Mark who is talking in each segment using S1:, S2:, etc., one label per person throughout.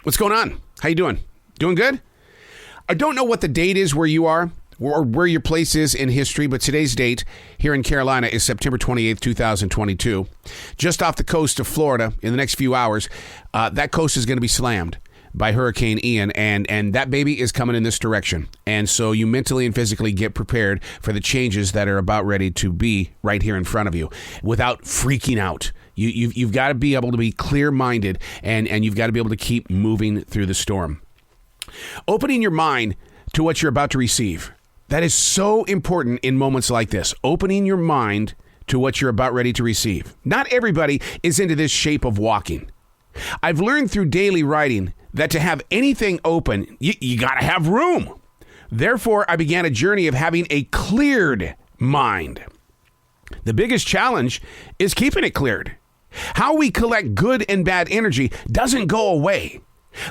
S1: What's going on? How you doing? Doing good? I don't know what the date is where you are or where your place is in history, but today's date here in Carolina is September 28th, 2022. Just off the coast of Florida in the next few hours, that coast is going to be slammed by Hurricane Ian, and that baby is coming in this direction. And so you mentally and physically get prepared for the changes that are about ready to be right here in front of you without freaking out. You've got to be able to be clear-minded, and you've got to be able to keep moving through the storm. Opening your mind to what you're about to receive. That is so important in moments like this. Opening your mind to what you're about ready to receive. Not everybody is into this shape of walking. I've learned through daily writing that to have anything open, you got to have room. Therefore, I began a journey of having a cleared mind. The biggest challenge is keeping it cleared. How we collect good and bad energy doesn't go away.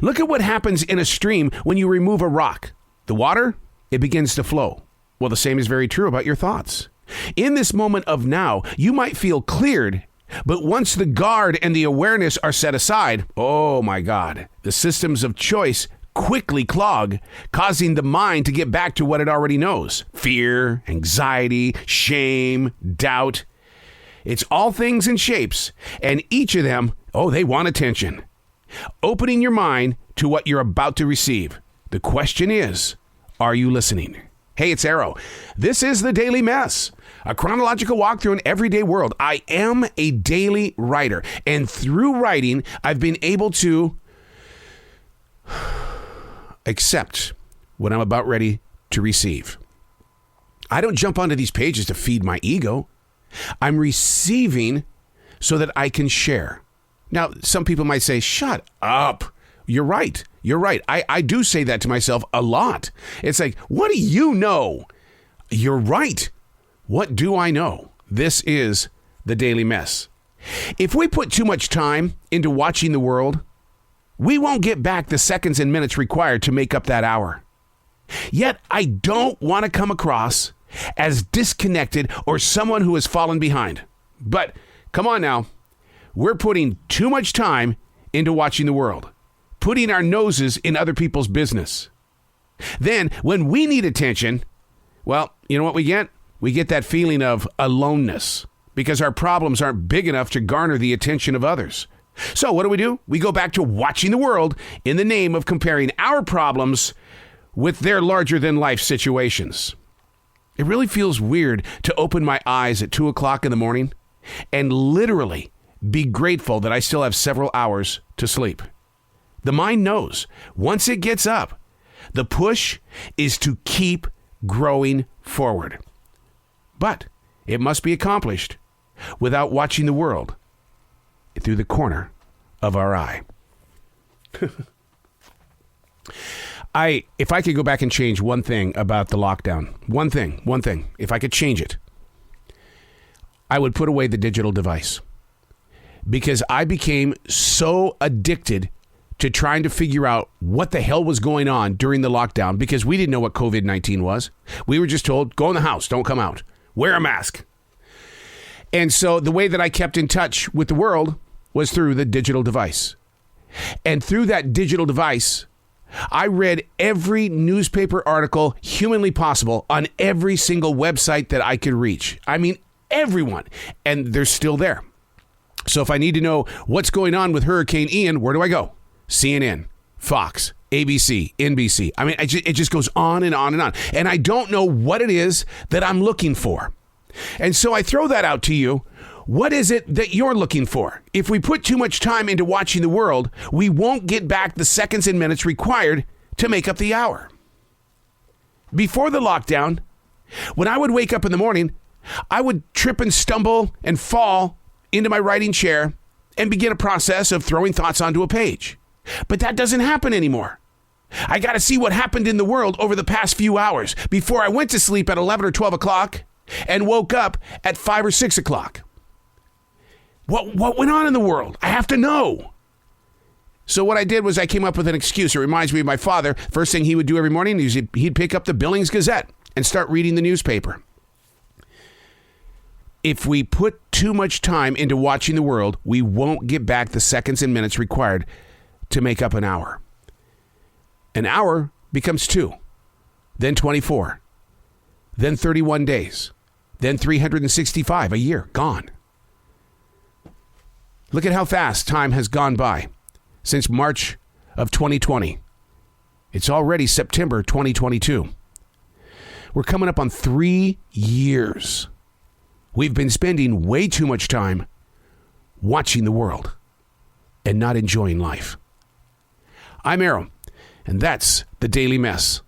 S1: Look at what happens in a stream when you remove a rock. The water, it begins to flow. Well, the same is very true about your thoughts. In this moment of now, you might feel cleared, but once the guard and the awareness are set aside, oh my God, the systems of choice quickly clog, causing the mind to get back to what it already knows. Fear, anxiety, shame, doubt. It's all things and shapes, and each of them, they want attention. Opening your mind to what you're about to receive. The question is, are you listening? Hey, it's Arrow. This is The Daily Mess, a chronological walk through an everyday world. I am a daily writer, and through writing, I've been able to accept what I'm about ready to receive. I don't jump onto these pages to feed my ego. I'm receiving so that I can share. Now, some people might say, shut up. You're right. You're right. I do say that to myself a lot. It's like, what do you know? You're right. What do I know? This is The Daily Mess. If we put too much time into watching the world, we won't get back the seconds and minutes required to make up that hour. Yet, I don't want to come across as disconnected or someone who has fallen behind. But come on now. We're putting too much time into watching the world, putting our noses in other people's business. Then, when we need attention, well, you know what we get? We get that feeling of aloneness because our problems aren't big enough to garner the attention of others. So what do? We go back to watching the world in the name of comparing our problems with their larger-than-life situations. It really feels weird to open my eyes at 2 o'clock in the morning and literally be grateful that I still have several hours to sleep. The mind knows once it gets up, the push is to keep growing forward. But it must be accomplished without watching the world through the corner of our eye. If I could go back and change one thing about the lockdown, one thing, if I could change it, I would put away the digital device. Because I became so addicted to trying to figure out what the hell was going on during the lockdown because we didn't know what COVID-19 was. We were just told, go in the house, don't come out, wear a mask. And so the way that I kept in touch with the world was through the digital device. And through that digital device, I read every newspaper article humanly possible on every single website that I could reach. I mean, everyone. And they're still there. So if I need to know what's going on with Hurricane Ian, where do I go? CNN, Fox, ABC, NBC. I mean, it just goes on and on and on. And I don't know what it is that I'm looking for. And so I throw that out to you. What is it that you're looking for? If we put too much time into watching the world, we won't get back the seconds and minutes required to make up the hour. Before the lockdown, when I would wake up in the morning, I would trip and stumble and fall into my writing chair and begin a process of throwing thoughts onto a page. But that doesn't happen anymore. I got to see what happened in the world over the past few hours before I went to sleep at 11 or 12 o'clock and woke up at 5 or 6 o'clock. What went on in the world? I have to know. So what I did was I came up with an excuse. It reminds me of my father. First thing he would do every morning is he'd pick up the Billings Gazette and start reading the newspaper. If we put too much time into watching the world, we won't get back the seconds and minutes required to make up an hour. An hour becomes 2, then 24, then 31 days, then 365, a year, gone. Look at how fast time has gone by since March of 2020. It's already September 2022. We're coming up on 3 years. We've been spending way too much time watching the world and not enjoying life. I'm Arrow, and that's the Daily Mess.